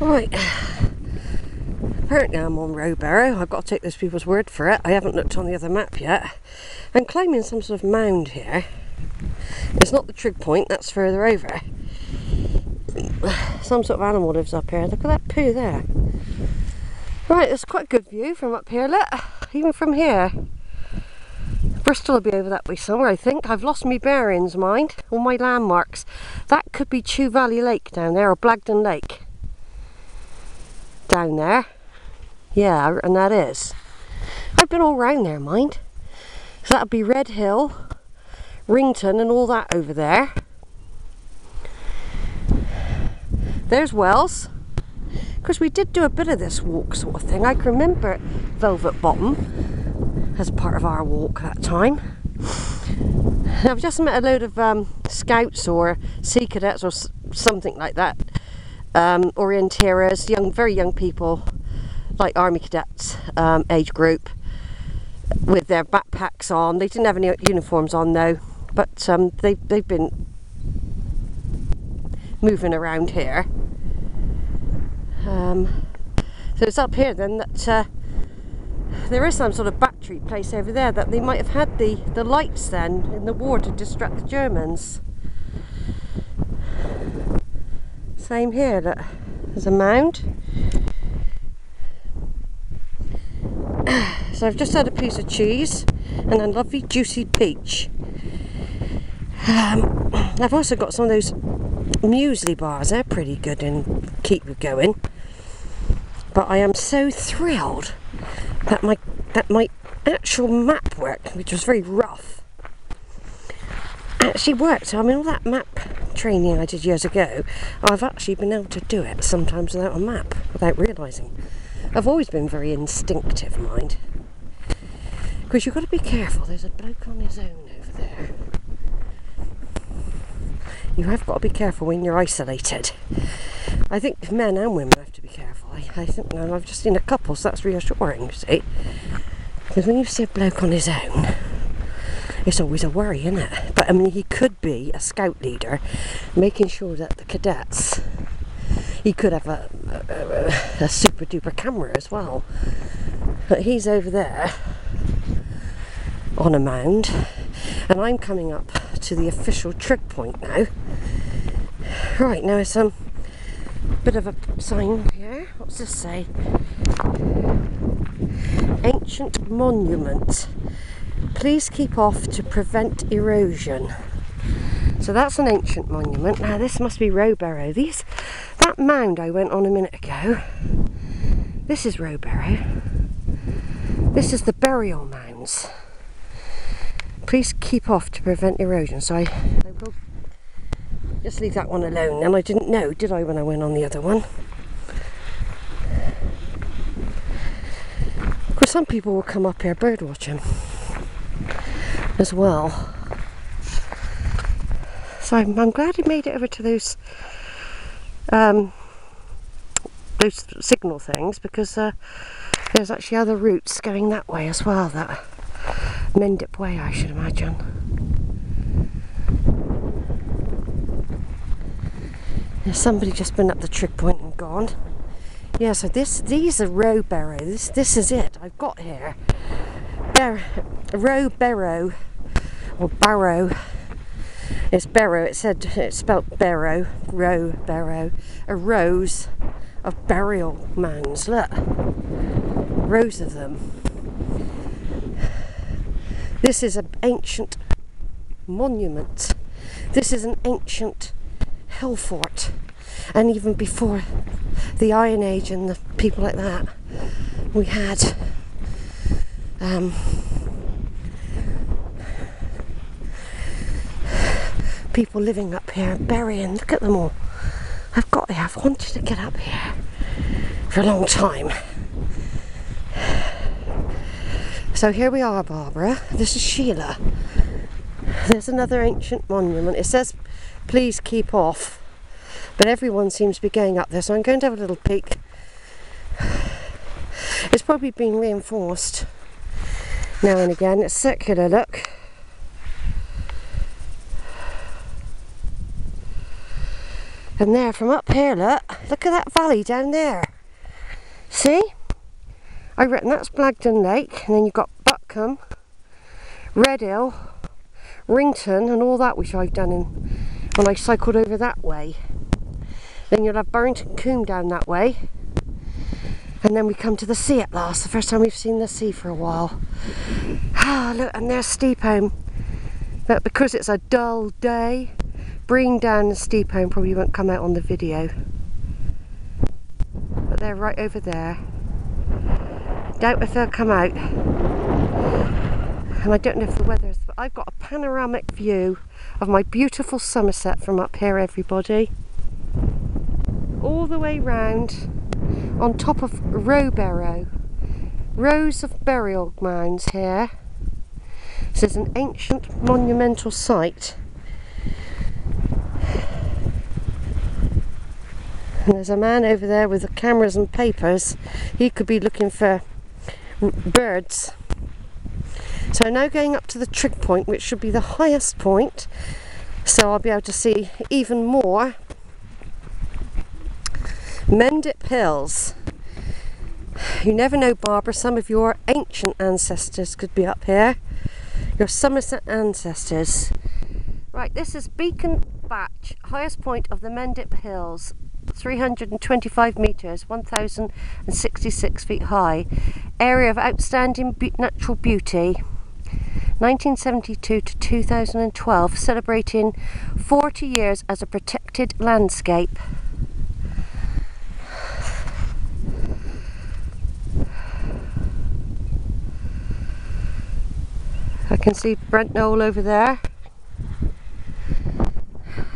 Right, apparently I'm on Rowberrow. I've got to take those people's word for it. I haven't looked on the other map yet. I'm climbing some sort of mound here. It's not the Trig point, that's further over. Some sort of animal lives up here. Look at that poo there. Right, it's quite a good view from up here, look. Even from here. Bristol will be over that way somewhere, I think. I've lost my bearings, mind. All my landmarks. That could be Chew Valley Lake down there, or Blagdon Lake. Down there. Yeah, and that is. I've been all round there, mind. So that'll be Red Hill, Rington and all that over there. There's Wells. Of course, we did do a bit of this walk sort of thing. I can remember Velvet Bottom as part of our walk that time. And I've just met a load of scouts or sea cadets or something like that. Orienteers, very young people, like army cadets age group, with their backpacks on. They didn't have any uniforms on though, but they've been moving around here. So it's up here then that there is some sort of battery place over there that they might have had the lights then in the war to distract the Germans. Same here, look, there's a mound. So I've just had a piece of cheese and a lovely juicy peach. I've also got some of those muesli bars. They're pretty good and keep you going. But I am so thrilled that my actual map work, which was very rough, actually worked. I mean, all that map training I did years ago, I've actually been able to do it sometimes without a map, without realising. I've always been very instinctive, mind. Because you've got to be careful. There's a bloke on his own over there. You have got to be careful when you're isolated. I think men and women have to be careful. I think now I've just seen a couple, so that's reassuring, you see. Because when you see a bloke on his own, it's always a worry, isn't it? But I mean, he could be a scout leader, making sure that the cadets, he could have a super duper camera as well. But he's over there on a mound, and I'm coming up to the official Trig point now. Right, now it's bit of a sign here. What's this say? Ancient monument. Please keep off to prevent erosion. So that's an ancient monument. Now this must be Rowberrow. That mound I went on a minute ago, this is Rowberrow. This is the burial mounds. Please keep off to prevent erosion. So I will just leave that one alone. And I didn't know, did I, when I went on the other one? Of course, some people will come up here bird watching as well. So I'm glad he made it over to those signal things, because there's actually other routes going that way as well, that Mendip way, I should imagine. There's somebody just been up the Trig point and gone. Yeah, so these are Rowberrow. This is it. I've got here Rowberrow, or Barrow. It's Barrow. It's spelt Barrow. Rowberrow. A rows of burial mounds. Look, rows of them. This is an ancient monument. This is an ancient Hillfort, and even before the Iron Age and the people like that, we had people living up here and burying. Look at them all. I've wanted to get up here for a long time. So here we are, Barbara. This is Sheila. There's another ancient monument. It says please keep off, but everyone seems to be going up there, so I'm going to have a little peek. It's probably been reinforced now and again. It's circular, look. And there from up here, look at that valley down there. See? I reckon that's Blagdon Lake, and then you've got Buckham, Redhill, Rington, and all that which I've done when I cycled over that way. Then you'll have Burrington Combe down that way. And then we come to the sea at last, the first time we've seen the sea for a while. Ah, look, and there's Steepholm. But because it's a dull day, bringing down the Steepholm probably won't come out on the video. But they're right over there. Doubt if they'll come out. And I don't know if the weather's, but I've got a panoramic view of my beautiful Somerset from up here, everybody. All the way round on top of Rowberrow. Rows of burial mounds here. This is an ancient monumental site. And there's a man over there with the cameras and papers. He could be looking for birds. So now going up to the Trig point, which should be the highest point, so I'll be able to see even more. Mendip Hills. You never know, Barbara, some of your ancient ancestors could be up here. Your Somerset ancestors. Right, this is Beacon Batch, highest point of the Mendip Hills. 325 metres, 1,066 feet high. Area of outstanding natural beauty. 1972 to 2012, celebrating 40 years as a protected landscape. I can see Brent Knoll over there.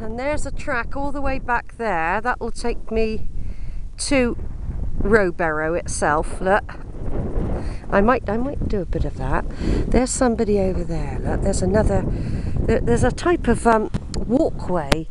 And there's a track all the way back there. That will take me to Rowberrow itself. Look, I might do a bit of that. There's somebody over there. Look, there's another. There's a type of walkway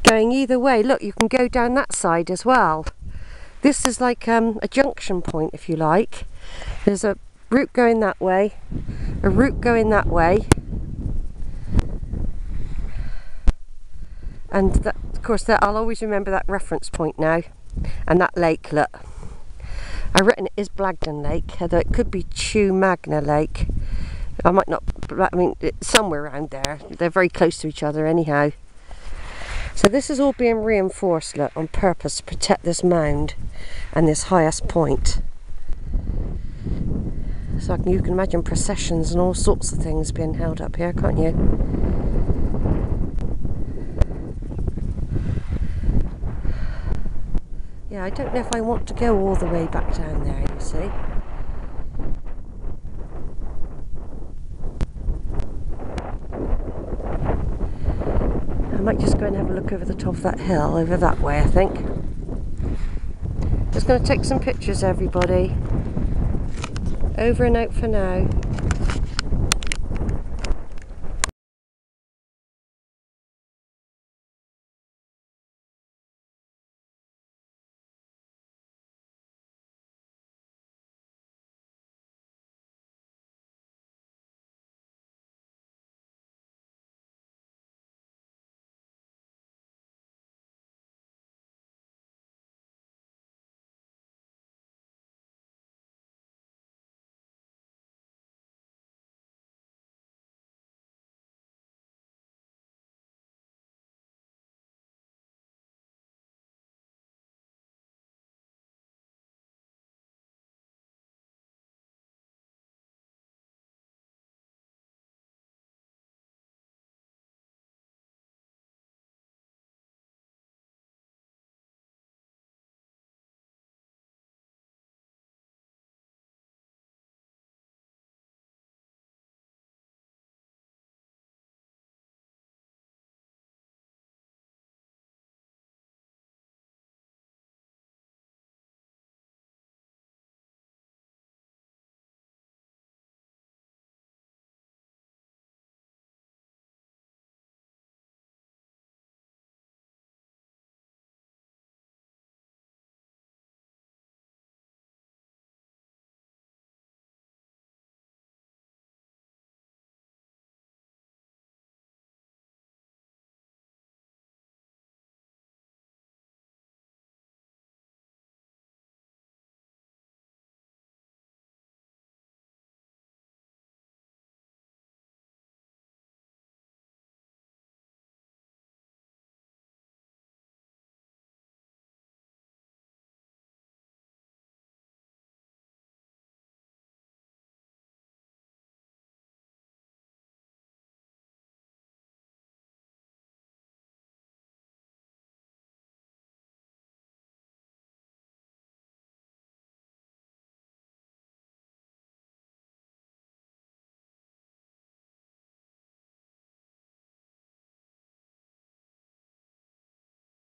going either way. Look, you can go down that side as well. This is like a junction point, if you like. There's a route going that way, a route going that way. And that, of course, I'll always remember that reference point now. And that lake, look. I reckon it is Blagdon Lake, although it could be Chew Magna Lake. I might not, I mean, it's somewhere around there. They're very close to each other anyhow. So this is all being reinforced, look, on purpose to protect this mound and this highest point. So you can imagine processions and all sorts of things being held up here, can't you? Yeah, I don't know if I want to go all the way back down there, you see. I might just go and have a look over the top of that hill, over that way, I think. Just going to take some pictures, everybody. Over and out for now.